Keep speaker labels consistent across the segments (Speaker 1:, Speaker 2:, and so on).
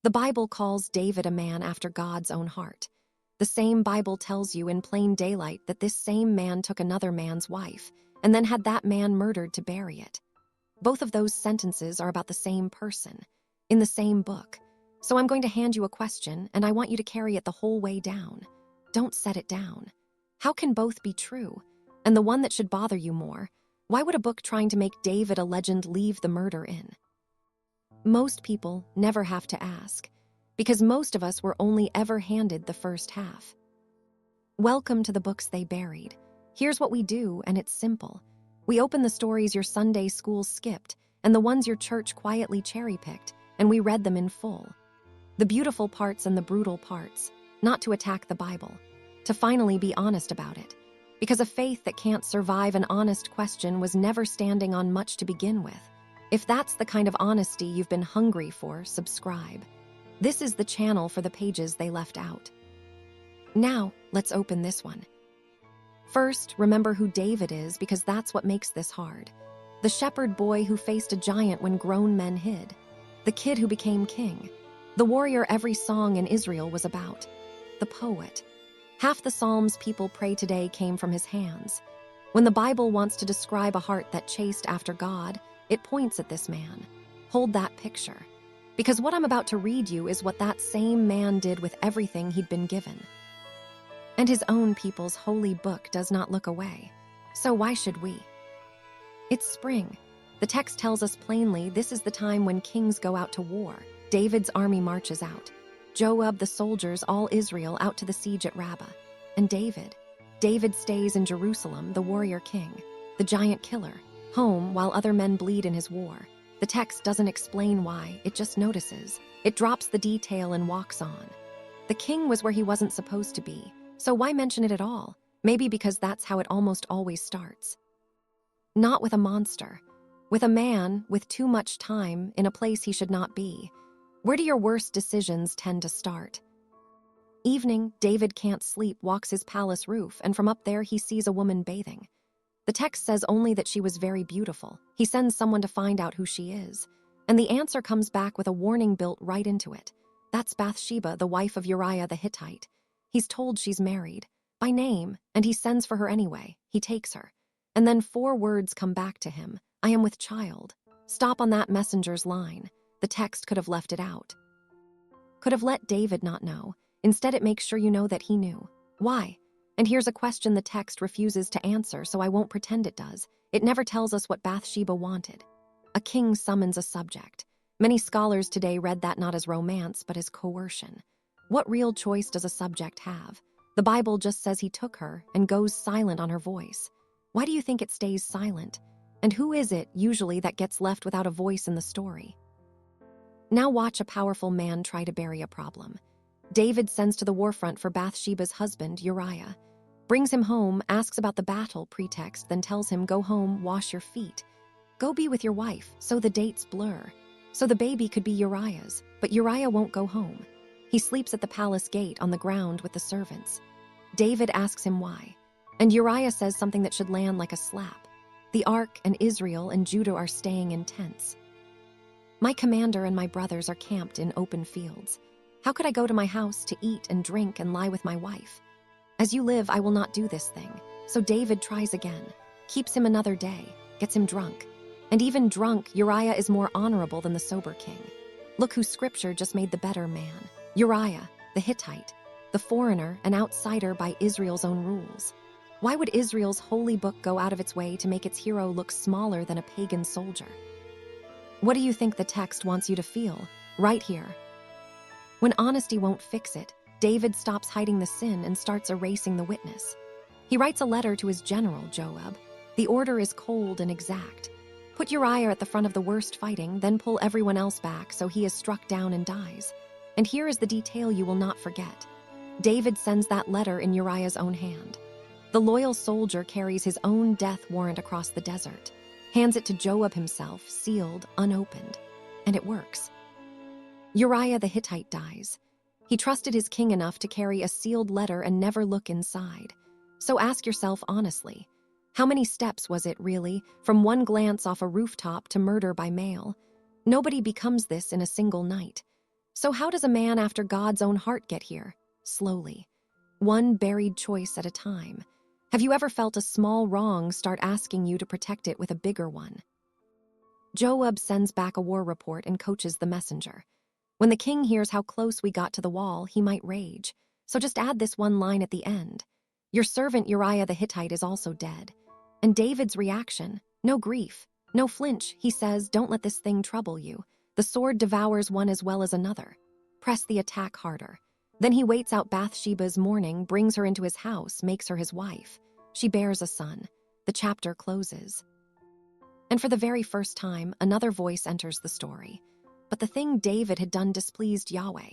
Speaker 1: The Bible calls David a man after God's own heart. The same Bible tells you in plain daylight that this same man took another man's wife and then had that man murdered to bury it. Both of those sentences are about the same person, in the same book. So I'm going to hand you a question, and I want you to carry it the whole way down. Don't set it down. How can both be true? And the one that should bother you more, why would a book trying to make David a legend leave the murder in? Most people never have to ask, because most of us were only ever handed the first half. Welcome to the books they buried. Here's what we do, and it's simple. We open the stories your Sunday school skipped and the ones your church quietly cherry-picked, and we read them in full. The beautiful parts and the brutal parts, not to attack the Bible, to finally be honest about it. Because a faith that can't survive an honest question was never standing on much to begin with. If that's the kind of honesty you've been hungry for, subscribe. This is the channel for the pages they left out. Now, let's open this one. First, remember who David is, because that's what makes this hard. The shepherd boy who faced a giant when grown men hid. The kid who became king. The warrior every song in Israel was about. The poet. Half the psalms people pray today came from his hands. When the Bible wants to describe a heart that chased after God, it points at this man. Hold that picture. Because what I'm about to read you is what that same man did with everything he'd been given. And his own people's holy book does not look away. So why should we? It's spring. The text tells us plainly this is the time when kings go out to war. David's army marches out. Joab, the soldiers, all Israel out to the siege at Rabbah. And David stays in Jerusalem, the warrior king, the giant killer, home while other men bleed in his war. The text doesn't explain why, it just notices. It drops the detail and walks on. The king was where he wasn't supposed to be, so why mention it at all? Maybe because that's how it almost always starts. Not with a monster. With a man with too much time in a place he should not be. Where do your worst decisions tend to start? Evening, David can't sleep, walks his palace roof, and from up there he sees a woman bathing. The text says only that she was very beautiful. He sends someone to find out who she is. And the answer comes back with a warning built right into it. That's Bathsheba, the wife of Uriah the Hittite. He's told she's married, by name, and he sends for her anyway. He takes her. And then 4 words come back to him. I am with child. Stop on that messenger's line. The text could have left it out. Could have let David not know. Instead, it makes sure you know that he knew. Why? And here's a question the text refuses to answer, so I won't pretend it does. It never tells us what Bathsheba wanted. A king summons a subject. Many scholars today read that not as romance, but as coercion. What real choice does a subject have? The Bible just says he took her and goes silent on her voice. Why do you think it stays silent? And who is it, usually, that gets left without a voice in the story? Now watch a powerful man try to bury a problem. David sends to the warfront for Bathsheba's husband, Uriah. Brings him home, asks about the battle pretext, then tells him, go home, wash your feet. Go be with your wife, so the dates blur. So the baby could be Uriah's, but Uriah won't go home. He sleeps at the palace gate on the ground with the servants. David asks him why, and Uriah says something that should land like a slap. The ark and Israel and Judah are staying in tents. My commander and my brothers are camped in open fields. How could I go to my house to eat and drink and lie with my wife? As you live, I will not do this thing. So David tries again, keeps him another day, gets him drunk. And even drunk, Uriah is more honorable than the sober king. Look who scripture just made the better man. Uriah, the Hittite, the foreigner, an outsider by Israel's own rules. Why would Israel's holy book go out of its way to make its hero look smaller than a pagan soldier? What do you think the text wants you to feel? Right here. When honesty won't fix it, David stops hiding the sin and starts erasing the witness. He writes a letter to his general, Joab. The order is cold and exact. Put Uriah at the front of the worst fighting, then pull everyone else back so he is struck down and dies. And here is the detail you will not forget. David sends that letter in Uriah's own hand. The loyal soldier carries his own death warrant across the desert, hands it to Joab himself, sealed, unopened. And it works. Uriah the Hittite dies. He trusted his king enough to carry a sealed letter and never look inside. So ask yourself honestly, how many steps was it really, from one glance off a rooftop to murder by mail? Nobody becomes this in a single night. So how does a man after God's own heart get here? Slowly. One buried choice at a time. Have you ever felt a small wrong start asking you to protect it with a bigger one? Joab sends back a war report and coaches the messenger. When the king hears how close we got to the wall, he might rage. So just add this one line at the end. Your servant Uriah the Hittite is also dead. And David's reaction, no grief, no flinch. He says, don't let this thing trouble you. The sword devours one as well as another. Press the attack harder. Then he waits out Bathsheba's mourning, brings her into his house, makes her his wife. She bears a son. The chapter closes. And for the very first time, another voice enters the story. But the thing David had done displeased Yahweh.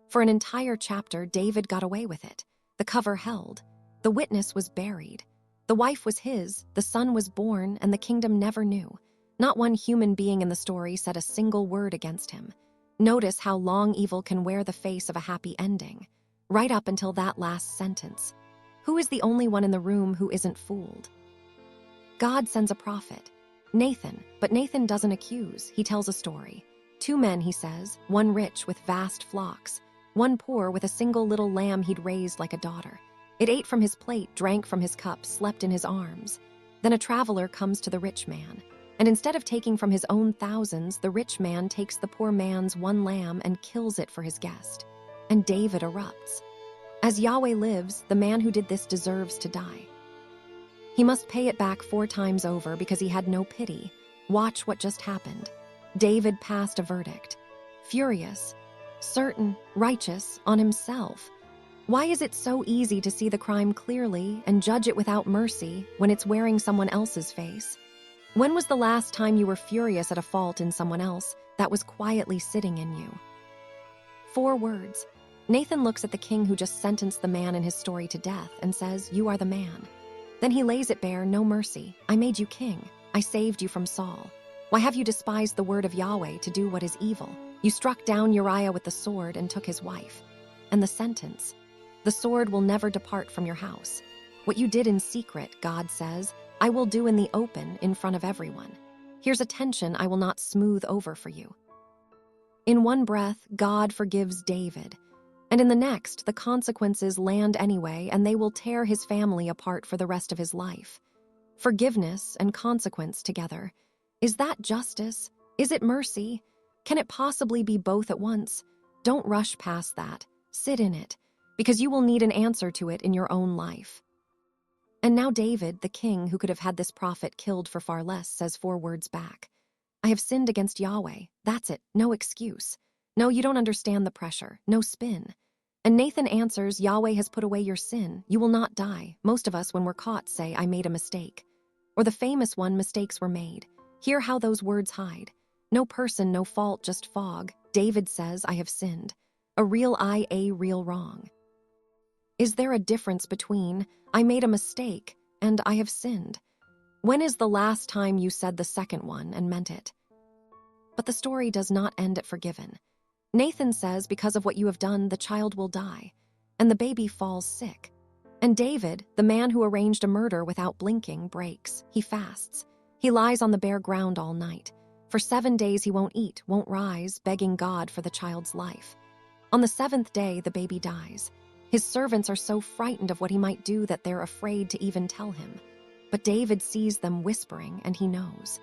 Speaker 1: For an entire chapter, David got away with it. The cover held. The witness was buried. The wife was his, the son was born, and the kingdom never knew. Not one human being in the story said a single word against him. Notice how long evil can wear the face of a happy ending. Right up until that last sentence. Who is the only one in the room who isn't fooled? God sends a prophet, Nathan, but Nathan doesn't accuse, he tells a story. 2 men, he says, one rich with vast flocks, one poor with a single little lamb he'd raised like a daughter. It ate from his plate, drank from his cup, slept in his arms. Then a traveler comes to the rich man, and instead of taking from his own thousands, the rich man takes the poor man's one lamb and kills it for his guest. And David erupts. As Yahweh lives, the man who did this deserves to die. He must pay it back 4 times over because he had no pity. Watch what just happened. David passed a verdict. Furious, certain, righteous, on himself. Why is it so easy to see the crime clearly and judge it without mercy when it's wearing someone else's face? When was the last time you were furious at a fault in someone else that was quietly sitting in you? 4 words. Nathan looks at the king who just sentenced the man in his story to death and says, "You are the man." Then he lays it bare, no mercy. I made you king. I saved you from Saul. Why have you despised the word of Yahweh to do what is evil? You struck down Uriah with the sword and took his wife. And the sentence, the sword will never depart from your house. What you did in secret, God says, I will do in the open in front of everyone. Here's a tension I will not smooth over for you. In one breath, God forgives David. And in the next, the consequences land anyway, and they will tear his family apart for the rest of his life. Forgiveness and consequence together. Is that justice? Is it mercy? Can it possibly be both at once? Don't rush past that. Sit in it, because you will need an answer to it in your own life. And now David, the king who could have had this prophet killed for far less, says 4 words back. I have sinned against Yahweh. That's it. No excuse. No, you don't understand the pressure. No spin. And Nathan answers, Yahweh has put away your sin. You will not die. Most of us, when we're caught, say, I made a mistake. Or the famous one, mistakes were made. Hear how those words hide. No person, no fault, just fog. David says, I have sinned. A real I, a real wrong. Is there a difference between, I made a mistake, and I have sinned? When is the last time you said the second one and meant it? But the story does not end at forgiven. Nathan says, because of what you have done, the child will die, and the baby falls sick. And David, the man who arranged a murder without blinking, breaks. He fasts. He lies on the bare ground all night. For 7 days he won't eat, won't rise, begging God for the child's life. On the 7th day, the baby dies. His servants are so frightened of what he might do that they're afraid to even tell him. But David sees them whispering, and he knows.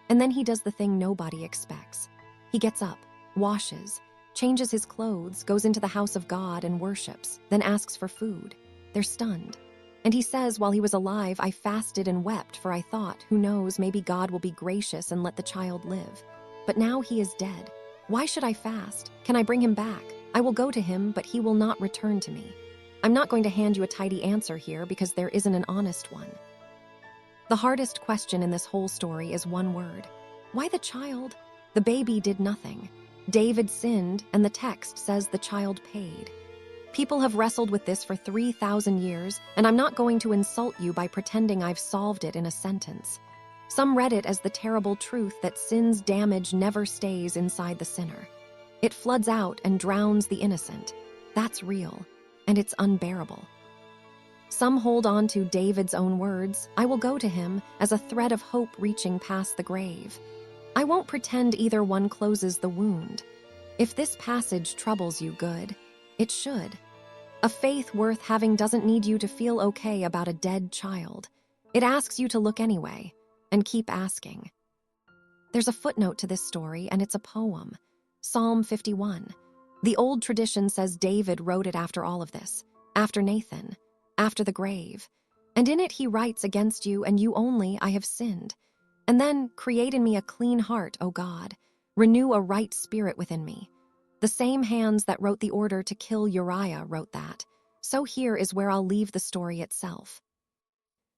Speaker 1: And then he does the thing nobody expects. He gets up, washes, changes his clothes, goes into the house of God and worships, then asks for food. They're stunned. And he says, while he was alive, I fasted and wept, for I thought, who knows, maybe God will be gracious and let the child live. But now he is dead. Why should I fast? Can I bring him back? I will go to him, but he will not return to me. I'm not going to hand you a tidy answer here because there isn't an honest one. The hardest question in this whole story is one word. Why the child? The baby did nothing. David sinned, and the text says the child paid. People have wrestled with this for 3,000 years, and I'm not going to insult you by pretending I've solved it in a sentence. Some read it as the terrible truth that sin's damage never stays inside the sinner. It floods out and drowns the innocent. That's real, and it's unbearable. Some hold on to David's own words, I will go to him, as a thread of hope reaching past the grave. I won't pretend either one closes the wound. If this passage troubles you, good. It should. A faith worth having doesn't need you to feel okay about a dead child. It asks you to look anyway, and keep asking. There's a footnote to this story, and it's a poem. Psalm 51. The old tradition says David wrote it after all of this, after Nathan, after the grave. And in it he writes, "Against you and you only I have sinned. And then, create in me a clean heart, O God. Renew a right spirit within me." The same hands that wrote the order to kill Uriah wrote that. So here is where I'll leave the story itself.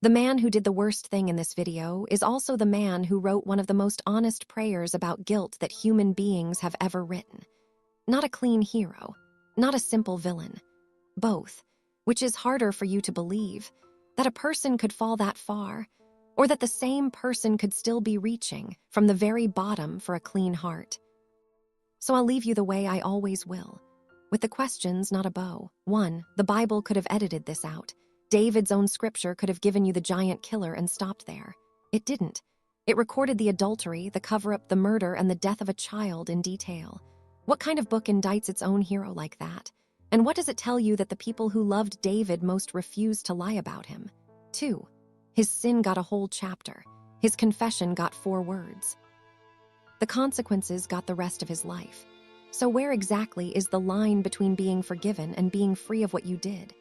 Speaker 1: The man who did the worst thing in this video is also the man who wrote one of the most honest prayers about guilt that human beings have ever written. Not a clean hero, not a simple villain. Both, which is harder for you to believe, that a person could fall that far, or that the same person could still be reaching from the very bottom for a clean heart. So I'll leave you the way I always will, with the questions, not a bow. 1. The Bible could have edited this out. David's own scripture could have given you the giant killer and stopped there. It didn't. It recorded the adultery, the cover-up, the murder, and the death of a child in detail. What kind of book indicts its own hero like that? And what does it tell you that the people who loved David most refused to lie about him? 2. His sin got a whole chapter. His confession got 4 words. The consequences got the rest of his life. So where exactly is the line between being forgiven and being free of what you did?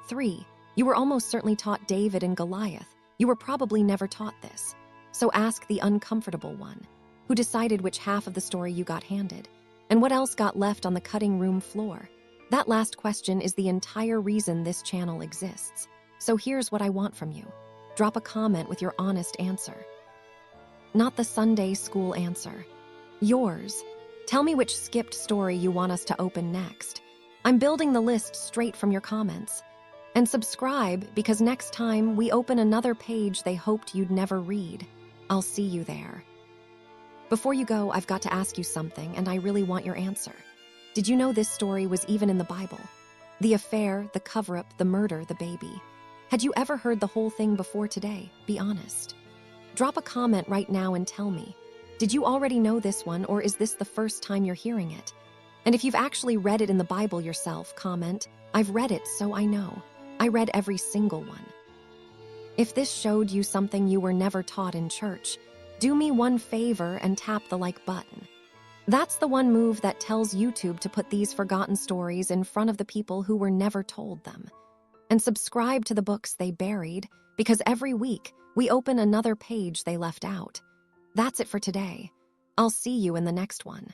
Speaker 1: 3. You were almost certainly taught David and Goliath. You were probably never taught this. So ask the uncomfortable one, who decided which half of the story you got handed, and what else got left on the cutting room floor. That last question is the entire reason this channel exists. So here's what I want from you. Drop a comment with your honest answer. Not the Sunday school answer. Yours. Tell me which skipped story you want us to open next. I'm building the list straight from your comments. And subscribe, because next time we open another page they hoped you'd never read. I'll see you there. Before you go, I've got to ask you something, and I really want your answer. Did you know this story was even in the Bible? The affair, the cover-up, the murder, the baby. Had you ever heard the whole thing before today? Be honest. Drop a comment right now and tell me. Did you already know this one, or is this the first time you're hearing it? And if you've actually read it in the Bible yourself, comment, "I've read it, so I know. I read every single one." If this showed you something you were never taught in church, do me one favor and tap the like button. That's the one move that tells YouTube to put these forgotten stories in front of the people who were never told them. And subscribe to the books they buried, because every week we open another page they left out. That's it for today. I'll see you in the next one.